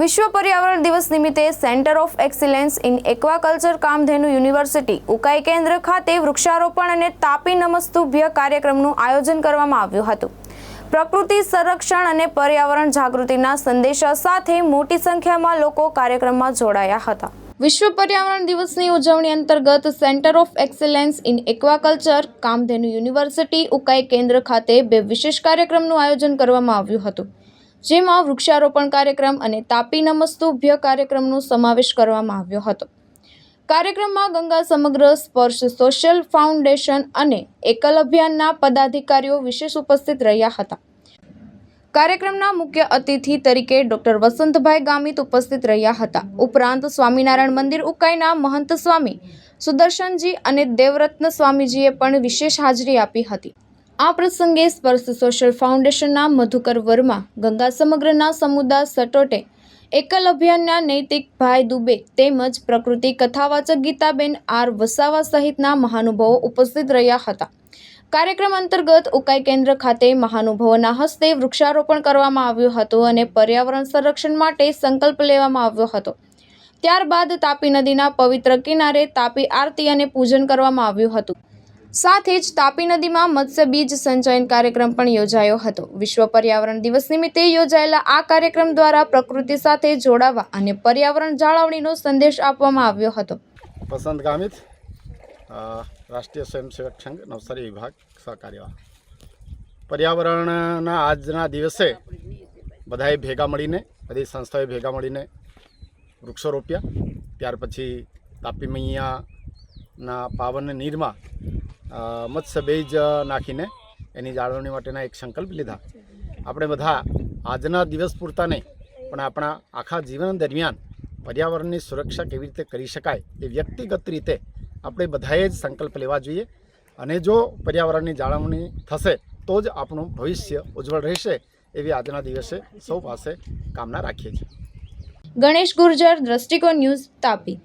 વિશ્વ પર્યાવરણ દિવસ નિમિત્તે centre of excellence in aquaculture Kamdhenu university Ukai કેન્દ્ર ખાતે વૃક્ષારોપણ અને તાપી નમસ્તુભ્ય કાર્યક્રમનું આયોજન કરવામાં આવ્યું હતું। પ્રકૃતિ સંરક્ષણ અને પર્યાવરણ જાગૃતિના સંદેશા સાથે મોટી સંખ્યામાં લોકો કાર્યક્રમમાં જોડાયા હતા। વિશ્વ પર્યાવરણ દિવસની ઉજવણી અંતર્ગત centre of excellence in aquaculture Kamdhenu university Ukai કેન્દ્ર ખાતે બે વિશેષ કાર્યક્રમનું આયોજન કરવામાં આવ્યું હતું, જેમાં વૃક્ષારોપણ કાર્યક્રમ અને તાપી નમસ્તુભ્ય કાર્યક્રમનો સમાવેશ કરવામાં આવ્યો હતો। કાર્યક્રમમાં ગંગા સમગ્ર સ્પર્શ સોશિયલ ફાઉન્ડેશન અને એકલ અભિયાનના પદાધિકારીઓ વિશેષ ઉપસ્થિત રહ્યા હતા। કાર્યક્રમના મુખ્ય અતિથિ તરીકે ડોક્ટર વસંતભાઈ ગામિત ઉપસ્થિત રહ્યા હતા। ઉપરાંત સ્વામિનારાયણ મંદિર ઉકાઈના મહંત સ્વામી સુદર્શનજી અને દેવરત્ન સ્વામીજીએ પણ વિશેષ હાજરી આપી હતી। આ પ્રસંગે સ્પર્શ સોશિયલ ફાઉન્ડેશનના મધુકર વર્મા, ગંગા સમગ્રના સમુદાય સટોટે, એકલ અભિયાનના નૈતિક ભાઈ દુબે તેમજ પ્રકૃતિ કથાવાચક ગીતાબેન આર વસાવા સહિતના મહાનુભાવો ઉપસ્થિત રહ્યા હતા। કાર્યક્રમ અંતર્ગત ઉકાઈ કેન્દ્ર ખાતે મહાનુભાવોના હસ્તે વૃક્ષારોપણ કરવામાં આવ્યું હતું અને પર્યાવરણ સંરક્ષણ માટે સંકલ્પ લેવામાં આવ્યો હતો। ત્યારબાદ તાપી નદીના પવિત્ર કિનારે તાપી આરતી અને પૂજન કરવામાં આવ્યું હતું। સાથે જ તાપી નદીમાં મત્સ્ય બીજ સંચયન કાર્યક્રમ પણ યોજાયો હતો। વિશ્વ પર્યાવરણ દિવસ નિમિત્તે યોજાયેલા આ કાર્યક્રમ દ્વારા પ્રકૃતિ સાથે જોડાવા અને પર્યાવરણ જાળવણીનો સંદેશ આપવામાં આવ્યો હતો। વસંત ગામિત, રાષ્ટ્રીય સ્વયંસેવક સંઘ નવસારી વિભાગ સહકાર્યવાહ। પર્યાવરણના આજના દિવસે બધાએ ભેગા મળીને, બધી સંસ્થાઓએ ભેગા મળીને વૃક્ષો રોપ્યા। ત્યાર પછી તાપી મૈયાના પાવન નીરમાં મત્સ્ય બીજ નાખીને એની જાળવણી માટેના એક સંકલ્પ લીધા। આપણે બધા આજના દિવસ પૂરતા નહીં પણ આપણા આખા જીવન દરમિયાન પર્યાવરણની સુરક્ષા કેવી રીતે કરી શકાય એ વ્યક્તિગત રીતે આપણે બધાએ જ સંકલ્પ લેવા જોઈએ અને જો પર્યાવરણની જાળવણી થશે તો જ આપણું ભવિષ્ય ઉજ્જવળ રહેશે એવી આજના દિવસે સૌ પાસે કામના રાખીએ છીએ। ગણેશ ગુર્જર, દ્રષ્ટિકોણ ન્યૂઝ, તાપી।